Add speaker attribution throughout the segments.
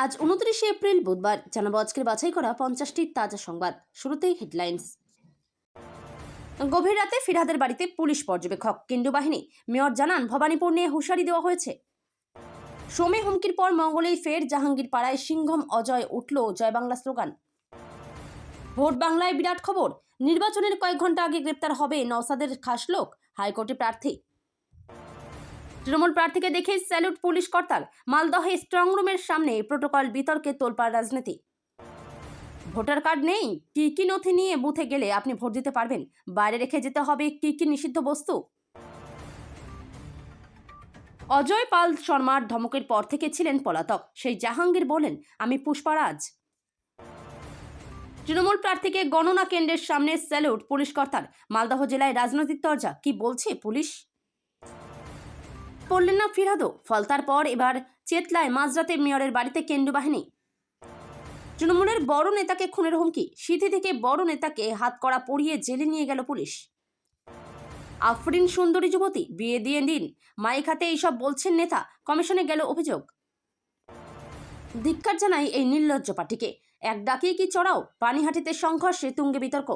Speaker 1: আজ 29শে এপ্রিল বুধবার জানাবো আজকের বাছাই করা 50টি তাজা সংবাদ। শুরুতেই হেডলাইন্স। গভীর রাতে ফিরহাদের বাড়িতে পুলিশ পর্যবেক্ষক, কেন্দ্র বাহিনী। মেয়র জানান ভবানীপুর নিয়ে হুঁশিয়ারি দেওয়া হয়েছে। সোমে হুমকির পর মঙ্গলেই ফের জাহাঙ্গীর পাড়ায় সিংঘম অজয় উঠল জয় বাংলা স্লোগান। ভোট বাংলায় বিরাট খবর, নির্বাচনের কয়েক ঘন্টা আগে গ্রেপ্তার হবে নওশাদের খাস লোক, হাইকোর্টে প্রার্থী। তৃণমূল প্রার্থীকে দেখে স্যালুট পুলিশ কর্তার, মালদহে স্ট্রং রুমের সামনে প্রোটোকল বিতর্কে তোলপাড় রাজনীতি। ভোটার কার্ড নেই, কি কি নথি নিয়ে বুথে গেলে আপনি ভোট দিতে পারবেন, বাইরে রেখে যেতে হবে কি কি নিষিদ্ধ বস্তু। অজয় পাল শর্মার ধমকের পর থেকে ছিলেন পলাতক, সেই জাহাঙ্গীর বলেন আমি পুষ্পারাজ। তৃণমূল প্রার্থীকে গণনা কেন্দ্রের সামনে স্যালুট পুলিশ কর্তার, মালদহ জেলায় রাজনৈতিক তরজা, কি বলছে পুলিশ। পড়লেন না ফিরহাদও, ফলতার পর এবার চেতলায় মাঝরাতে মেয়রের বাড়িতে কেন্দ্র বাহিনী। তৃণমূলের বড় নেতাকে খুনের হুমকি, সিথি থেকে বড় নেতাকে হাতকড়া পরিয়ে জেলে নিয়ে গেল পুলিশ। আফরিন সুন্দরী যুবতী, বিয়ে দিয়ে দিন, মাইক হাতে এইসব বলছেন নেতা, কমিশনে গেল অভিযোগ। ধিক্কার জানাই এই নির্লজ্জ পার্টিকে, এক ডাকিয়ে কি চড়াও, পানিহাটিতে সংঘর্ষে তুঙ্গে বিতর্ক।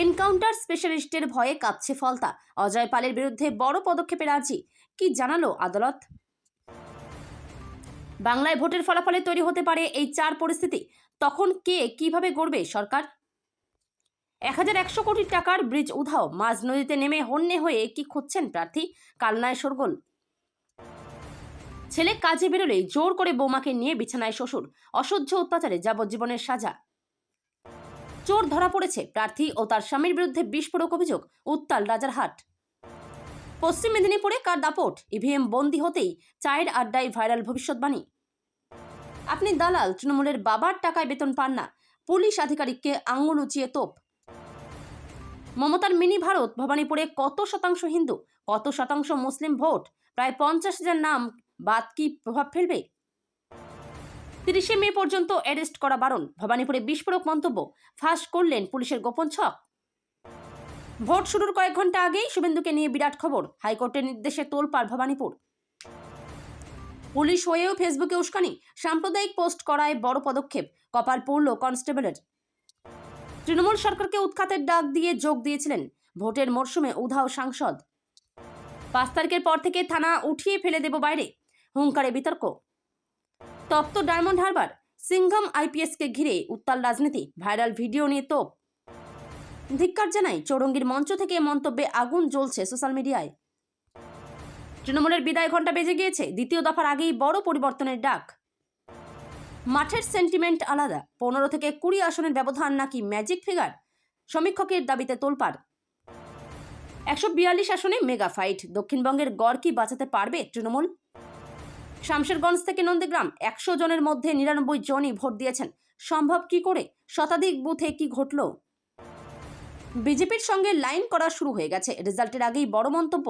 Speaker 1: এনকাউন্টার স্পেশালিস্টের ভয়ে কাঁপছে ফলতা, অজয় পালের বিরুদ্ধে বড় পদক্ষেপের আর্জি, কি জানালো আদালত। বাংলায় ভোটের ফলাফলে তৈরি হতে পারে এই চার পরিস্থিতি, তখন কে কিভাবে গড়বে সরকার। 1100 কোটি টাকার ব্রিজ উধাও, মাঝ নদীতে নেমে হন্যে হয়ে কি খুঁজছেন প্রার্থী, কালনায় শোরগোল। ছেলে কাজে বেরোলেই জোর করে বৌমাকে নিয়ে বিছানায় শ্বশুর, অসহ্য অত্যাচারে যাবজ্জীবনের সাজা। চোর ধরা পড়েছে, প্রার্থী ও তার স্বামীর বিরুদ্ধে বিস্ফোরক অভিযোগ, উত্তাল রাজারহাট। পশ্চিম মেদিনীপুরে কার দাপট, ইভিএম বন্দী হতেই চায়ের আড্ডায় ভাইরাল ভবিষ্যৎবাণী। আপনি দালাল, তৃণমূলের বাবার টাকায় বেতন পান না, পুলিশ আধিকারিককে আঙুল উঁচিয়ে তোপ। মমতার মিনি ভারত, ভবানীপুরে কত শতাংশ হিন্দু, কত শতাংশ মুসলিম ভোট, প্রায় 50,000 নাম বাদ কি প্রভাব ফেলবে। 30শে মে পর্যন্ত অ্যারেস্ট করা বারণ, ভবানীপুরে বিস্ফোরক মন্তব্য, ফাঁস করলেন পুলিশের গোপন ছক। ভোট শুরুর কয়েক ঘন্টা আগেই শুভেন্দুকে নিয়ে বিরাট খবর, হাইকোর্টের নির্দেশে তোলপাড় ভবানীপুর। পুলিশ হয়েও ফেসবুকে উস্কানি, সাম্প্রদায়িক পোস্ট করায় বড় পদক্ষেপ, কপাল পড়ল কনস্টেবলের। তৃণমূল সরকারকে উৎখাতের ডাক দিয়ে যোগ দিয়েছিলেন, ভোটের মরশুমে উধাও সাংসদ। 5 তারিখের পর থেকে থানা উঠিয়ে ফেলে দেব বাইরে, হুঙ্কারে বিতর্ক। তপ্ত ডায়মন্ড হারবার, সিংঘম আইপিএসকে ঘিরে উত্তাল রাজনীতি, ভাইরাল ভিডিও নিয়ে তোপ। ধিক্কার জানাই, চৌরঙ্গীর মঞ্চ থেকে মন্তব্যে আগুন জ্বলছে সোশ্যাল মিডিয়ায়। তৃণমূলের বিদায় ঘণ্টা বেজে গিয়েছে, দ্বিতীয় দফার আগেই বড় পরিবর্তনের ডাক। মাঠের সেন্টিমেন্ট আলাদা, 15 থেকে 20 আসনের ব্যবধান নাকি ম্যাজিক ফিগার, সমীক্ষকের দাবিতে তোলপাড়। 142 আসনে মেগা ফাইট, দক্ষিণবঙ্গের গড় কি বাঁচাতে পারবে তৃণমূল। শামশেরগঞ্জ থেকে নন্দীগ্রাম, 100 জনের মধ্যে 99 জনই ভোট দিয়েছেন, সম্ভব কি করে, শতাধিক বুথে কি ঘটল। বিজেপির সঙ্গে লাইন করা শুরু হয়ে গেছে, রেজাল্টের আগেই বড় মন্তব্য।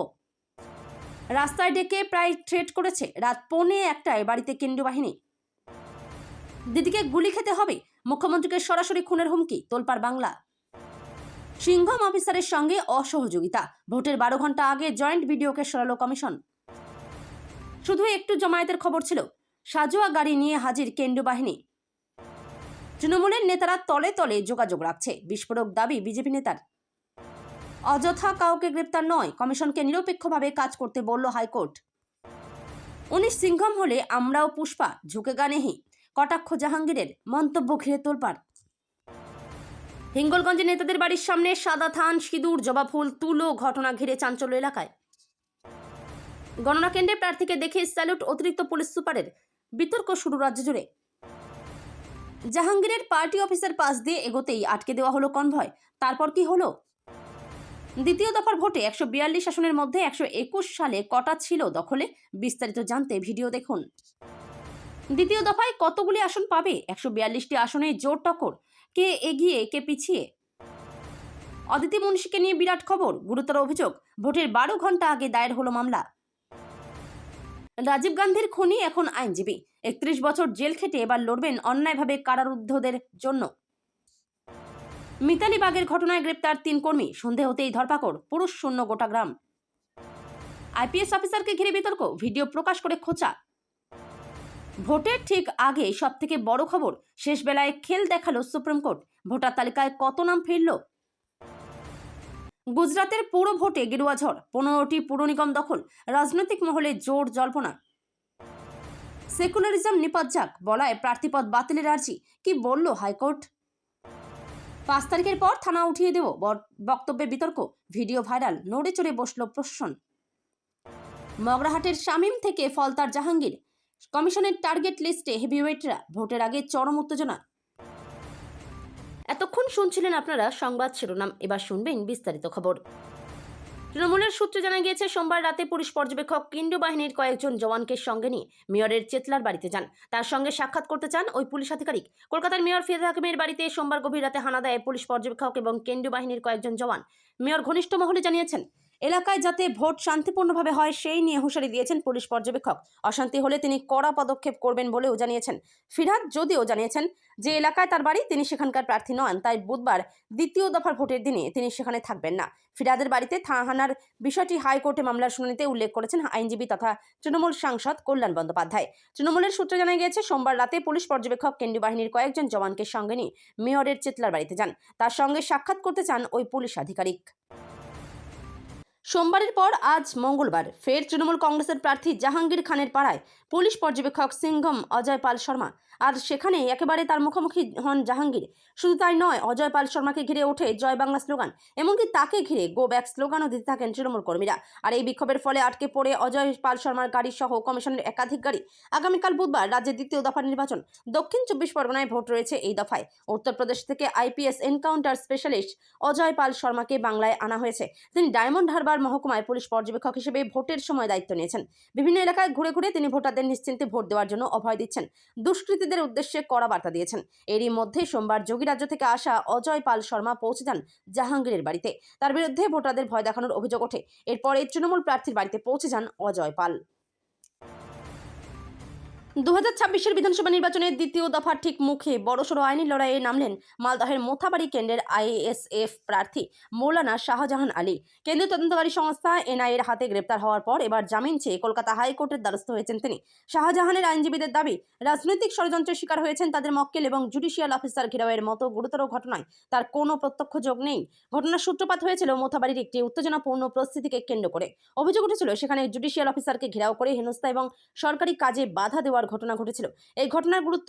Speaker 1: রাস্তায় ডেকে প্রায় থ্রেট করেছে, রাত 1:45টায় বাড়িতে কেন্দ্রীয় বাহিনী। দিদিকে গুলি খেতে হবে, মুখ্যমন্ত্রীকে সরাসরি খুনের হুমকি, তোলপাড় বাংলা। সিংঘম অফিসারের সঙ্গে অসহযোগিতা, ভোটের 12 ঘন্টা আগে জয়েন্ট ভিডিওকে সরালো কমিশন। শুধু একটু জমায়েতের খবর ছিল, সাজোয়া গাড়ি নিয়ে হাজির কেন্দ্রীয় বাহিনী। তৃণমূলের নেতারা তলে তলে যোগাযোগ রাখছে, বিস্ফোরক দাবি বিজেপি নেতার। অযথা কাউকে গ্রেপ্তার নয়, কমিশনকে নিরপেক্ষভাবে কাজ করতে বলল হাইকোর্ট। 19 সিংঘম হলে আমরাও পুষ্পা, ঝুঁকেগা নেহি, কটাক্ষ জাহাঙ্গীরের, মন্তব্য ঘিরে তোলপাড়। হিঙ্গলগঞ্জে নেতাদের বাড়ির সামনে সাদা থান, সিঁদুর, জবা ফুল, তুলো, ঘটনা ঘিরে চাঞ্চল্য এলাকায়। গণনা কেন্দ্রে প্রার্থীকে দেখে স্যালুট অতিরিক্ত পুলিশ সুপারের, বিতর্ক শুরু রাজ্য জুড়ে। জাহাঙ্গীরের পার্টি অফিসের পাশ দিয়ে এগোতেই আটকে দেওয়া হলো কনভয়, তারপর কি হলো। দ্বিতীয় দফার ভোটে 142 আসনের মধ্যে 121 সালে কটা ছিল দখলে, বিস্তারিত জানতে ভিডিও দেখুন। দ্বিতীয় দফায় কতগুলি আসন পাবে, 142টি আসনে জোর টক্কর, কে এগিয়ে কে পিছিয়ে। অদিতি মুন্সিকে নিয়ে বিরাট খবর, গুরুতর অভিযোগ, ভোটের 12 ঘন্টা আগে দায়ের হলো মামলা। রাজীব গান্ধীর খুনি এখন আইনজীবী, 31 বছর জেল খেটে এবার লড়বেন অন্যায়ভাবে কারারুদ্ধদের জন্য। মিতালি বাগের ঘটনায় গ্রেপ্তার 3 কর্মী, সন্ধে হতেই ধরপাকড়, পুরুষ শূন্য গোটা গ্রাম। আইপিএস অফিসারকে ঘিরে বিতর্ক, ভিডিও প্রকাশ করে খোঁচা। ভোটের ঠিক আগে সবথেকে বড় খবর, শেষ বেলায় খেল দেখালো সুপ্রিম কোর্ট। ভোটার তালিকায় কত নাম ফিরল? গুজরাতের পুর ভোটে গেরুয়া ঝড়, 15টি পুর নিগম দখল, রাজনৈতিক মহলে জোর জল্পনা। সেকুলারিজম নিপাত বলায় প্রার্থীপদ বাতিলের আর্জি, কি বলল হাইকোর্ট? 5 তারিখের পর থানা উঠিয়ে দেব, বক্তব্যে বিতর্ক, ভিডিও ভাইরাল, নড়ে চড়ে বসল প্রশাসন। মগরাহাটের শামীম থেকে ফলতার জাহাঙ্গীর, কমিশনের টার্গেট লিস্টে হেভিওয়েটরা, ভোটের আগে চরম উত্তেজনা। এতক্ষণ শুনছিলেন আপনারা সংবাদ শিরোনাম, এবার শুনবেন বিস্তারিত খবর। তৃণমূলের সূত্রে জানা গিয়েছে, সোমবার রাতে পুলিশ পর্যবেক্ষক কেন্দ্র বাহিনীর কয়েকজন জওয়ানকে সঙ্গে নিয়ে মেয়রের চেতলার বাড়িতে যান। তার সঙ্গে সাক্ষাৎ করতে চান ওই পুলিশ আধিকারিক। কলকাতার মেয়র ফিরহাদ হাকিমের বাড়িতে সোমবার গভীর রাতে হানা দেয় পুলিশ পর্যবেক্ষক এবং কেন্দ্রীয় বাহিনীর কয়েকজন জওয়ান। মেয়র ঘনিষ্ঠ মহলে জানিয়েছেন, এলাকায় যাতে ভোট শান্তিপূর্ণভাবে হয় সেই নিয়ে হুঁশিয়ারি দিয়েছেন পুলিশ পর্যবেক্ষক। অশান্তি হলে তিনি কড়া পদক্ষেপ করবেন বলেও জানিয়েছেন। ফিরহাদ যদিও জানিয়েছেন যে এলাকায় তার বাড়ি, তিনি সেখানকার প্রার্থী নন, তাই বুধবার দ্বিতীয় দফার ভোটের দিনে তিনি সেখানে থাকবেন না। ফিরহাদের বাড়িতে হানার বিষয়টি হাইকোর্টে মামলার শুনানিতে উল্লেখ করেছেন আইনজীবী তথা তৃণমূল সাংসদ কল্যাণ বন্দ্যোপাধ্যায়। তৃণমূলের সূত্রে জানা গিয়েছে, সোমবার রাতে পুলিশ পর্যবেক্ষক কেন্দ্রীয় বাহিনীর কয়েকজন জওয়ানকে সঙ্গে নিয়ে মেয়রের চেতলার বাড়িতে যান। তার সঙ্গে সাক্ষাৎ করতে চান ওই পুলিশ আধিকারিক। সোমবারের পর আজ মঙ্গলবার ফের তৃণমূল কংগ্রেসের প্রার্থী জাহাঙ্গীর খানের পাড়ায় পুলিশ পর্যবেক্ষক সিংঘম অজয় পাল শর্মা। আর সেখানে একেবারে তার মুখোমুখি হন জাহাঙ্গীর। শুধু তাই নয়, অজয় পাল শর্মাকে ঘিরে ওঠে জয় বাংলা স্লোগান, এমনকি তাকে ঘিরে গো ব্যাক স্লোগানও দিতে থাকেন তৃণমূল কর্মীরা। আর এই বিক্ষোভের ফলে আটকে পড়ে অজয় পাল শর্মার গাড়ি সহ কমিশনের একাধিক গাড়ি। আগামীকাল বুধবার রাজ্যের দ্বিতীয় দফার নির্বাচন। দক্ষিণ 24 পরগনায় ভোট রয়েছে এই দফায়। উত্তরপ্রদেশ থেকে আইপিএস এনকাউন্টার স্পেশালিস্ট অজয় পাল শর্মাকে বাংলায় আনা হয়েছে। তিনি ডায়মন্ড হারবার মহকুমায় পুলিশ পর্যবেক্ষক হিসেবে ভোটের সময় দায়িত্ব নিয়েছেন। বিভিন্ন এলাকায় ঘুরে ঘুরে তিনি ভোটারদের নিশ্চিন্তে ভোট দেওয়ার জন্য অভয় দিচ্ছেন, দুষ্কৃতীদের উদ্দেশ্যে কড়া বার্তা দিয়েছেন। এরই মধ্যে সোমবার যোগীরাজ্য থেকে আসা অজয় পাল শর্মা পৌঁছে যান জাহাঙ্গীরের বাড়িতে। তার বিরুদ্ধে ভোটারদের ভয় দেখানোর অভিযোগ ওঠে। এরপরে তৃণমূল প্রার্থীর বাড়িতে পৌঁছে যান অজয় পাল। 2026-এর বিধানসভা নির্বাচনের দ্বিতীয় দফার ঠিক মুখে বড়সড় আইনি লড়াইয়ে নামলেন মালদহের মোথাবাড়ি কেন্দ্রের আইএসএফ প্রার্থী মৌলানা শাহজাহান আলী। কেন্দ্রীয় তদন্তকারী সংস্থা এনআইএর হাতে গ্রেপ্তার হওয়ার পর এবার জামিন চেয়ে কলকাতা হাইকোর্টের দ্বারস্থ হয়েছেন তিনি। শাহজাহানের আইনজীবীদের দাবি, রাজনৈতিক ষড়যন্ত্রের শিকার হয়েছেন তাদের মক্কেল এবং জুডিশিয়াল অফিসার ঘেরাওয়ের মতো গুরুতর ঘটনায় তার কোনো প্রত্যক্ষ যোগ নেই। ঘটনার সূত্রপাত হয়েছিল মোথাবাড়ির একটি উত্তেজনাপূর্ণ পরিস্থিতিকে কেন্দ্র করে। অভিযোগ উঠেছিল সেখানে জুডিশিয়াল অফিসারকে ঘেরাও করে হেনস্থা এবং সরকারি কাজে বাধা দেওয়ার ঘটনা ঘটেছিল। এই ঘটনার গুরুত্ব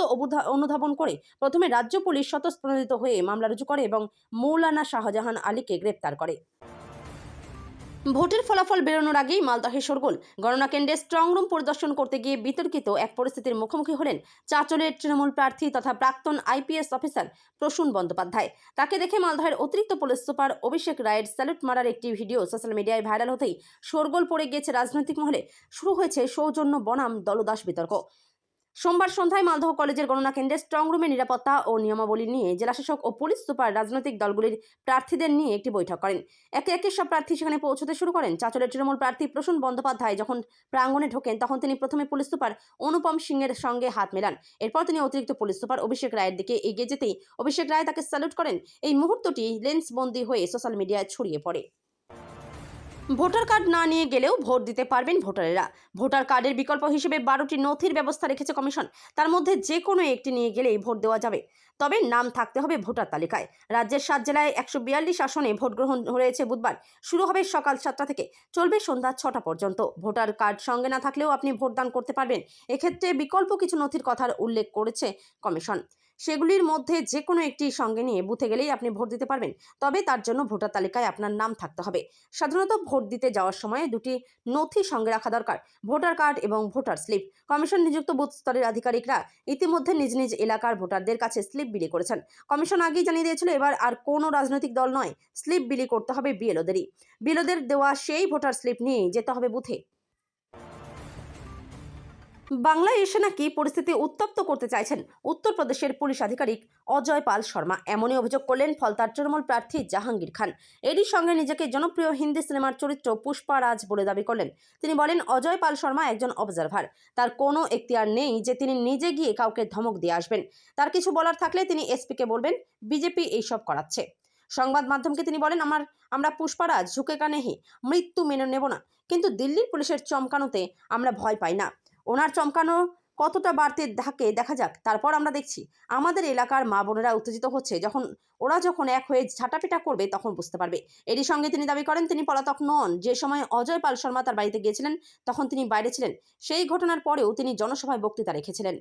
Speaker 1: অনুধাবন করে প্রথমে রাজ্য পুলিশ স্বতঃস্ফূর্ত হয়ে মামলা রুজু করে এবং মৌলানা শাহজাহান আলীকে গ্রেপ্তার করে। ভোটের ফলাফল বেরোনোর আগেই মালদহে শোরগোল। গণনা কেন্দ্রে স্ট্রং রুম পরিদর্শন করতে গিয়ে বিতর্কিত এক পরিস্থিতির মুখোমুখি হলেন চাঁচলের তৃণমূল প্রার্থী তথা প্রাক্তন আইপিএস অফিসার প্রসূন বন্দ্যোপাধ্যায়। তাকে দেখে মালদহের অতিরিক্ত পুলিশ সুপার অভিষেক রায়ের স্যালুট মারার একটি ভিডিও সোশ্যাল মিডিয়ায় ভাইরাল হতেই শোরগোল পড়ে গিয়েছে রাজনৈতিক মহলে। শুরু হয়েছে সৌজন্য বনাম দলদাস বিতর্ক। সোমবার সন্ধ্যায় মালদহ কলেজের গণনা কেন্দ্রে স্ট্রং রুমের নিরাপত্তা ও নিয়মাবলী নিয়ে জেলাশাসক ও পুলিশ সুপার রাজনৈতিক দলগুলির প্রার্থীদের নিয়ে একটি বৈঠক করেন। একে একে সব প্রার্থী সেখানে পৌঁছতে শুরু করেন। চাঁচলের তৃণমূল প্রার্থী প্রসূন বন্দ্যোপাধ্যায় যখন প্রাঙ্গণে ঢোকেন তখন তিনি প্রথমে পুলিশ সুপার অনুপম সিংয়ের সঙ্গে হাত মেলান। এরপর তিনি অতিরিক্ত পুলিশ সুপার অভিষেক রায়ের দিকে এগিয়ে যেতেই অভিষেক রায় তাকে স্যালুট করেন। এই মুহূর্তটি লেন্সবন্দি হয়ে সোশ্যাল মিডিয়ায় ছড়িয়ে পড়ে। ভোটার কার্ড না নিয়ে গেলেও ভোট দিতে পারবেন ভোটারেরা। ভোটার কার্ডের বিকল্প হিসেবে 12টি নথির ব্যবস্থা রেখেছে কমিশন। তার মধ্যে যে কোনো একটি নিয়ে গেলেই ভোট দেওয়া যাবে, তবে নাম থাকতে হবে ভোটার তালিকায়। রাজ্যের 7 জেলায় 142 আসনে ভোট গ্রহণ হয়েছে বুধবার। শুরু হবে সকাল 7টা থেকে, চলবে সন্ধ্যা 6টা পর্যন্ত। ভোটার কার্ড সঙ্গে না থাকলেও আপনি ভোটদান করতে পারবেন। এক্ষেত্রে বিকল্প কিছু নথির কথার উল্লেখ করেছে কমিশন। সেগুলির মধ্যে যে কোনো একটি সঙ্গে নিয়ে বুথে গেলেই আপনি ভোট দিতে পারবেন, তবে তার জন্য ভোটার তালিকায় আপনার নাম থাকতে হবে। সাধারণত ভোট দিতে যাওয়ার সময় দুটি নথি সঙ্গে রাখা দরকার, ভোটার কার্ড এবং ভোটার স্লিপ। কমিশন নিযুক্ত বুথ স্তরের আধিকারিকরা ইতিমধ্যে নিজ নিজ এলাকার ভোটারদের কাছে স্লিপ বিলি করেছেন। কমিশন আগেই জানিয়ে দিয়েছিল এবার আর কোনো রাজনৈতিক দল নয়, স্লিপ বিলি করতে হবে বিএলওদেরই। বিএলওদের দেওয়া সেই ভোটার স্লিপ নিয়েই যেতে হবে বুথে। বাংলায় এসে নাকি পরিস্থিতি উত্তপ্ত করতে চাইছেন উত্তরপ্রদেশের পুলিশ আধিকারিক অজয় পাল শর্মা, এমনই অভিযোগ করলেন ফলতার তৃণমূল প্রার্থী জাহাঙ্গীর খান। এরই সঙ্গে নিজেকে জনপ্রিয় হিন্দি সিনেমার চরিত্র পুষ্পারাজ বলে দাবি করলেন। তিনি বলেন, অজয় পাল শর্মা একজন অবজারভার, তার কোনো এখতিয়ার নেই যে তিনি নিজে গিয়ে কাউকে ধমক দিয়ে আসবেন। তার কিছু বলার থাকলে তিনি এসপিকে বলবেন, বিজেপি এইসব করাচ্ছে। সংবাদ মাধ্যমকে তিনি বলেন, আমরা পুষ্পারাজ ঝুঁকে নেহি, মৃত্যু মেনে নেব না, কিন্তু দিল্লির পুলিশের চমকানোতে আমরা ভয় পাই না। ওনার চমকানো কতটা বাড়তে থাকে দেখা যাক। তারপর আমরা দেখছি আমাদের এলাকার মা বোনেরা উত্তেজিত হচ্ছে, ওরা যখন এক হয়ে ঝাঁটাপিটা করবে তখন বুঝতে পারবে। এরই সঙ্গে তিনি দাবি করেন তিনি পলাতক নন। যে সময় অজয় পাল শর্মা তার বাড়িতে গিয়েছিলেন তখন তিনি বাইরে ছিলেন। সেই ঘটনার পরেও তিনি জনসভায় বক্তৃতা রেখেছিলেন।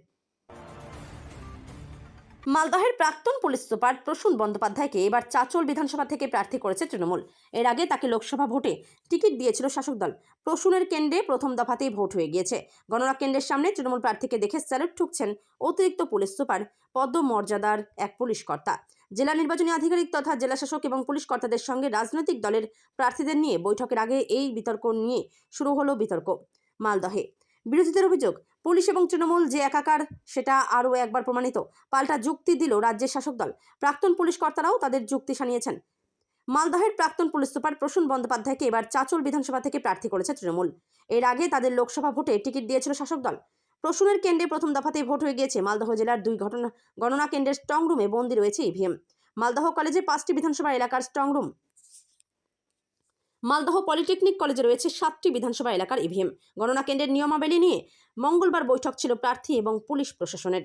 Speaker 1: মালদহের প্রাক্তন পুলিশ সুপার প্রসূন বন্দ্যোপাধ্যায়কে এবার চাঁচল বিধানসভা থেকে প্রার্থী করেছে তৃণমূল। এর আগে তাকে লোকসভা ভোটে টিকিট দিয়েছিল শাসক দল। প্রসূনের কেন্দ্রে প্রথম দফাতেই ভোট হয়ে গিয়েছে। গণনা কেন্দ্রের সামনে তৃণমূল প্রার্থীকে দেখে স্যালুট ঠুকছেন অতিরিক্ত পুলিশ সুপার পদমর্যাদার এক পুলিশ কর্তা। জেলা নির্বাচনী আধিকারিক তথা জেলাশাসক এবং পুলিশ কর্তাদের সঙ্গে রাজনৈতিক দলের প্রার্থীদের নিয়ে বৈঠকের আগে এই বিতর্ক নিয়ে শুরু হলো বিতর্ক মালদহে। বিরোধীদের অভিযোগ, পুলিশ এবং তৃণমূল যে একাকার সেটা আরও একবার প্রমাণিত। পাল্টা যুক্তি দিল রাজ্যের শাসক দল। প্রাক্তন পুলিশ কর্তারাও তাদের যুক্তি শানিয়েছেন। মালদহের প্রাক্তন পুলিশ সুপার প্রসূন বন্দ্যোপাধ্যায়কে এবার চাঁচল বিধানসভা থেকে প্রার্থী করেছে তৃণমূল। এর আগে তাদের লোকসভা ভোটে টিকিট দিয়েছিল শাসক দল। প্রসূনের কেন্দ্রে প্রথম দফাতেই ভোট হয়ে গিয়েছে। মালদহ জেলার 2 গণনা কেন্দ্রের স্ট্রং রুমে বন্দী রয়েছে ইভিএম। মালদহ কলেজে 5টি বিধানসভা এলাকার স্ট্রং রুম। মালদহ পলিটেকনিক কলেজে রয়েছে 7টি বিধানসভা এলাকার ইভিএম। গণনা কেন্দ্রের নিয়মাবলী নিয়ে মঙ্গলবার বৈঠক ছিল প্রার্থী এবং পুলিশ প্রশাসনের।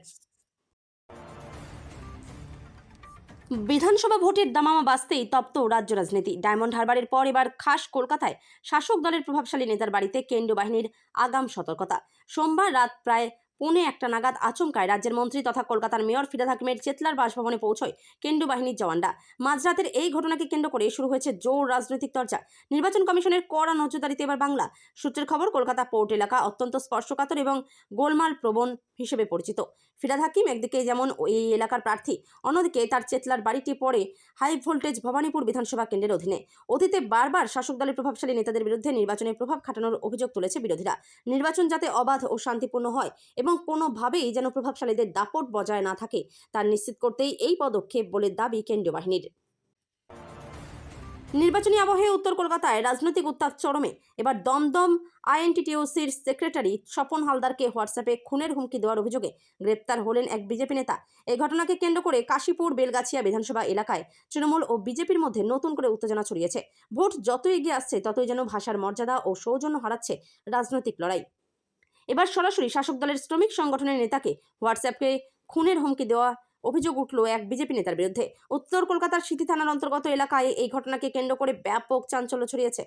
Speaker 1: বিধানসভা ভোটের দামামা বাজতেই তপ্ত রাজ্য রাজনীতি। ডায়মন্ড হারবারের পর এবার খাস কলকাতায় শাসক দলের প্রভাবশালী নেতার বাড়িতে কেন্দ্রীয় বাহিনীর আগাম সতর্কতা। সোমবার রাত প্রায় 1:45 নাগাদ আচমকায় রাজ্যের মন্ত্রী তথা কলকাতার মেয়র ফিরহাদ হাকিমের চেতলার বাসভবনে পৌঁছয় কেন্দ্রীয় বাহিনীর জওয়ানরা। মাঝরাতের এই ঘটনাকে কেন্দ্র করে শুরু হয়েছে জোর রাজনৈতিক চর্চা। নির্বাচন কমিশনের কড়া নজরদারিতে এবার বাংলা। সূত্রের খবর, কলকাতা পোর্ট এলাকা অত্যন্ত স্পর্শকাতর এবং গোলমাল প্রবণ হিসেবে পরিচিত। ফিরহাদ হাকিম একদিকে যেমন এই এলাকার প্রার্থী, অন্যদিকে তার চেতলার বাড়িটি পড়ে হাই ভোল্টেজ ভবানীপুর বিধানসভা কেন্দ্রের অধীনে। অতীতে বারবার শাসক দলের প্রভাবশালী নেতাদের বিরুদ্ধে নির্বাচনের প্রভাব খাটানোর অভিযোগ তুলেছে বিরোধীরা। নির্বাচন যাতে অবাধ ও শান্তিপূর্ণ হয় এবং কোনোভাবেই যেন প্রভাবশালীদের দাপট বজায় না থাকে তা নিশ্চিত করতেই এই পদক্ষেপ বলে দাবি কেন্দ্রীয় বাহিনীর। নির্বাচনী আবহে উত্তর কলকাতায় রাজনৈতিক উত্তাপ চরমে। এবার দমদম আইএনটিটিউসির সেক্রেটারি স্বপন হালদারকে হোয়াটসঅ্যাপে খুনের হুমকি দেওয়ার অভিযোগে গ্রেপ্তার হলেন এক বিজেপি নেতা। এই ঘটনাকে কেন্দ্র করে কাশীপুর বেলগাছিয়া বিধানসভা এলাকায় তৃণমূল ও বিজেপির মধ্যে নতুন করে উত্তেজনা ছড়িয়েছে। ভোট যত এগিয়ে আসছে ততই যেন ভাষার মর্যাদা ও সৌজন্য হারাচ্ছে রাজনৈতিক লড়াই। এবার সরাসরি শাসক দলের শ্রমিক সংগঠনের নেতাকে হোয়াটসঅ্যাপে খুনের হুমকি দেওয়া অভিযোগ উঠল এক বিজেপি নেতার বিরুদ্ধে। উত্তর কলকাতার সিটি থানার অন্তর্গত এলাকায় এই ঘটনাকে কেন্দ্র করে ব্যাপক চাঞ্চল্য ছড়িয়েছে।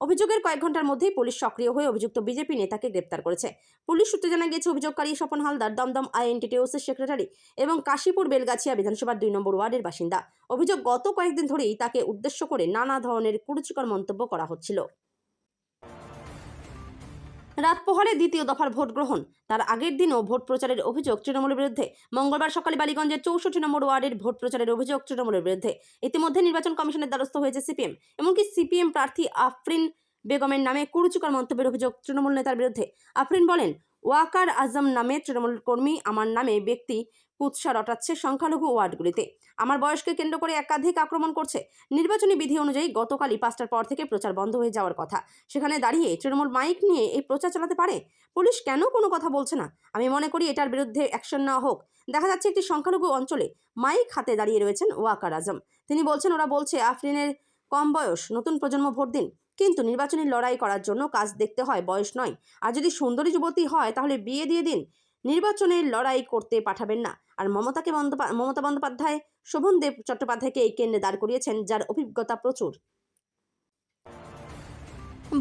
Speaker 1: অভিযোগের কয়েক ঘন্টার মধ্যেই পুলিশ সক্রিয় হয়ে অভিযুক্ত বিজেপি নেতাকে গ্রেপ্তার করেছে। পুলিশ সূত্রে জানা গিয়েছে, অভিযোগকারী স্বপন হালদার দমদম আইএনটিটিউসির সেক্রেটারি এবং কাশীপুর বেলগাছিয়া বিধানসভার 2 নম্বর ওয়ার্ডের বাসিন্দা। অভিযোগ, গত কয়েকদিন ধরেই তাকে উদ্দেশ্য করে নানা ধরনের কুরুচিকর মন্তব্য করা হচ্ছিল। রাত পোহালে দ্বিতীয় দফার ভোট গ্রহণ। তার আগের দিনও ভোট প্রচারের অভিযোগ তৃণমূলের বিরুদ্ধে। মঙ্গলবার সকালে বালিগঞ্জের 64 নম্বর ওয়ার্ডের ভোট প্রচারের অভিযোগ তৃণমূলের বিরুদ্ধে। ইতিমধ্যে নির্বাচন কমিশনের দ্বারস্থ হয়েছে সিপিএম। এমনকি সিপিএম প্রার্থী আফরিন বেগমের নামে কুরুচিকর মন্তব্যের অভিযোগ তৃণমূল নেতার বিরুদ্ধে। আফরিন বলেন, ওয়াকার আজম নামে তৃণমূল কর্মী আমার নামে ব্যক্তি কুৎসা রটাচ্ছে সংখ্যালঘু ওয়ার্ডগুলিতে। আমার বয়সকে কেন্দ্র করে একাধিক আক্রমণ করছে। নির্বাচনী বিধি অনুযায়ী গতকালই 5টার পর থেকে প্রচার বন্ধ হয়ে যাওয়ার কথা। সেখানে দাঁড়িয়ে তৃণমূল মাইক নিয়ে এই প্রচার চালাতে পারে? পুলিশ কেন কোনো কথা বলছে না? আমি মনে করি এটার বিরুদ্ধে অ্যাকশন নেওয়া হোক। দেখা যাচ্ছে একটি সংখ্যালঘু অঞ্চলে মাইক হাতে দাঁড়িয়ে রয়েছেন ওয়াকার আজম। তিনি বলছেন, ওরা বলছে আফরিনের কম বয়স, নতুন প্রজন্ম ভোট দিন। কিন্তু নির্বাচনী লড়াই করার জন্য কাজ দেখতে হয়, বয়স নয়। আর যদি সুন্দরী যুবতী হয় তাহলে বিয়ে দিয়ে দিন, নির্বাচনের লড়াই করতে পাঠাবেন না। আর মমতা বন্দ্যোপাধ্যায় শোভনদেব চট্টোপাধ্যায়কে এই কেন্দ্রে দাঁড় করিয়েছেন, যার অভিজ্ঞতা প্রচুর।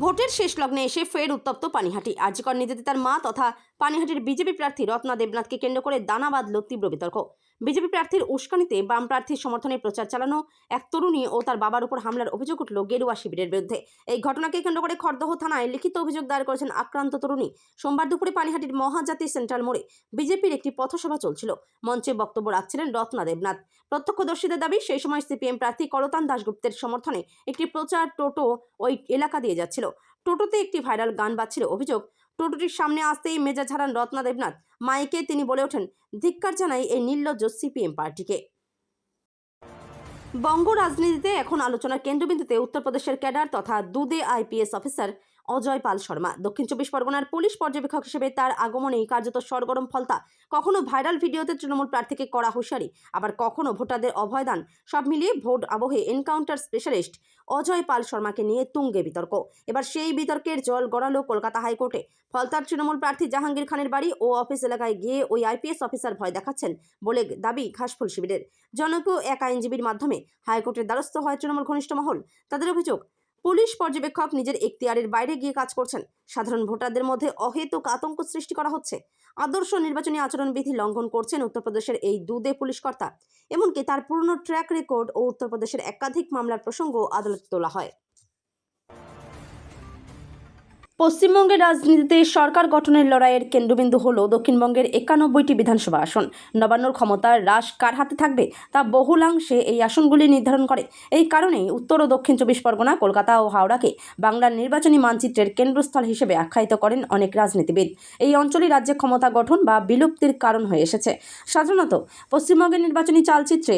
Speaker 1: ভোটের শেষ লগ্নে এসে ফের উত্তপ্ত পানিহাটি। আরজিকর নির্যাতিতার মা তথা পানিহাটির বিজেপি প্রার্থী রত্না দেবনাথকে কেন্দ্র করে দানা বাঁধল তীব্র বিতর্ক। বিজেপি প্রার্থীর উস্কানিতে বাম প্রার্থীর সমর্থনে প্রচার চালানো এক তরুণী ও তার বাবার উপর হামলার অভিযোগ উঠল গেরুয়া শিবিরের বিরুদ্ধে। এই ঘটনাকে কেন্দ্র করে খড়দহ থানায় লিখিত অভিযোগ দায়ের করেছেন আক্রান্ত তরুণী। সোমবার দুপুরে পানিহাটির মহাজাতি সেন্ট্রাল মোড়ে বিজেপির একটি পথসভা চলছিল। মঞ্চে বক্তব্য রাখছিলেন রত্না দেবনাথ। প্রত্যক্ষদর্শীদের দাবি, সেই সময় সিপিএম প্রার্থী করতান দাশগুপ্তের সমর্থনে একটি প্রচার টোটো ওই এলাকা দিয়ে যাচ্ছিল। টোটোতে একটি ভাইরাল গান বাজছিল। অভিযোগ, টোটোটির সামনে আসতেই মেজাজ হারান রত্না দেবনাথ। মাইকে তিনি বলে ওঠেন, ধিক্কার জানাই এই নির্লজ্জ সিপিএম পার্টিকে। বঙ্গ রাজনীতিতে এখন আলোচনার কেন্দ্রবিন্দুতে উত্তরপ্রদেশের ক্যাডার তথা দুদে আইপিএস অফিসার অজয় পাল শর্মা। দক্ষিণ 24 পরগনার পুলিশ পর্যবেক্ষক হিসেবে তার আগমনেই কার্যত সরগরম ফলতা। কখনো ভাইরাল ভিডিওতে তৃণমূল প্রার্থীকে কড়া হুঁশিয়ারি, আবার কখনো ভোটারদের অভয়দান। সব মিলিয়ে ভোট আবহে এনকাউন্টার স্পেশালিস্ট অজয় পাল শর্মাকে নিয়ে তুঙ্গে বিতর্ক। এবার সেই বিতর্কের জল গড়ালো কলকাতা হাইকোর্টে। ফলতার তৃণমূল প্রার্থী জাহাঙ্গীর খানের বাড়ি ও অফিস এলাকায় গিয়ে ওই আইপিএস অফিসার ভয় দেখাচ্ছেন বলে দাবি ঘাসফুল শিবিরের। জনপ্রিয় এক আইনজীবীর মাধ্যমে হাইকোর্টের দ্বারস্থ হয় তৃণমূল ঘনিষ্ঠ মহল। তাদের অভিযোগ, পুলিশ পর্যবেক্ষক নিজের এখতিয়ারের বাইরে গিয়ে কাজ করছেন। সাধারণ ভোটারদের মধ্যে অহেতুক আতঙ্ক সৃষ্টি করা হচ্ছে। আদর্শ নির্বাচনী আচরণবিধি লঙ্ঘন করছেন উত্তরপ্রদেশের এই দুদে পুলিশ কর্তা। এমনকি তার পুরনো ট্র্যাক রেকর্ড ও উত্তরপ্রদেশের একাধিক মামলার প্রসঙ্গ আদালতে তোলা হয়। পশ্চিমবঙ্গের রাজনীতিতে সরকার গঠনের লড়াইয়ের কেন্দ্রবিন্দু হল দক্ষিণবঙ্গের 91টি বিধানসভা আসন। নবান্নর ক্ষমতার রাশ কার হাতে থাকবে তা বহুলাংশে এই আসনগুলি নির্ধারণ করে। এই কারণেই উত্তর ও দক্ষিণ 24 পরগনা, কলকাতা ও হাওড়াকে বাংলার নির্বাচনী মানচিত্রের কেন্দ্রস্থল হিসেবে আখ্যায়িত করেন অনেক রাজনীতিবিদ। এই অঞ্চলই রাজ্যে ক্ষমতা গঠন বা বিলুপ্তির কারণ হয়ে এসেছে। সাধারণত পশ্চিমবঙ্গের নির্বাচনী চালচিত্রে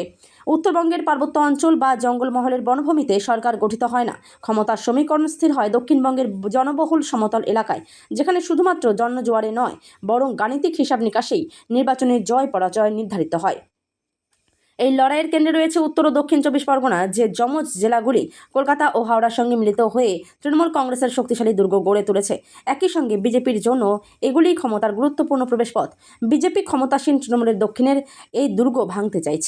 Speaker 1: উত্তরবঙ্গের পার্বত্য অঞ্চল বা জঙ্গলমহলের বনভূমিতে সরকার গঠিত হয় না। ক্ষমতার সমীকরণ স্থির হয় দক্ষিণবঙ্গের জনবহুল সমতল এলাকায়, যেখানে শুধুমাত্র জনজোয়ারে নয়, বরং গাণিতিক হিসাব নিকাশেই নির্বাচনের জয় পরাজয় নির্ধারিত হয়। এই লড়াইয়ের কেন্দ্রে রয়েছে উত্তর ও দক্ষিণ 24 পরগনা, যে যমজ জেলাগুলি কলকাতা ও হাওড়ার সঙ্গে মিলিত হয়ে তৃণমূল কংগ্রেসের শক্তিশালী দুর্গ গড়ে তুলেছে। একই সঙ্গে বিজেপির জন্য এগুলি ক্ষমতার গুরুত্বপূর্ণ প্রবেশপথ। বিজেপি ক্ষমতাসীন তৃণমূলের দক্ষিণের এই দুর্গ ভাঙতে চাইছে।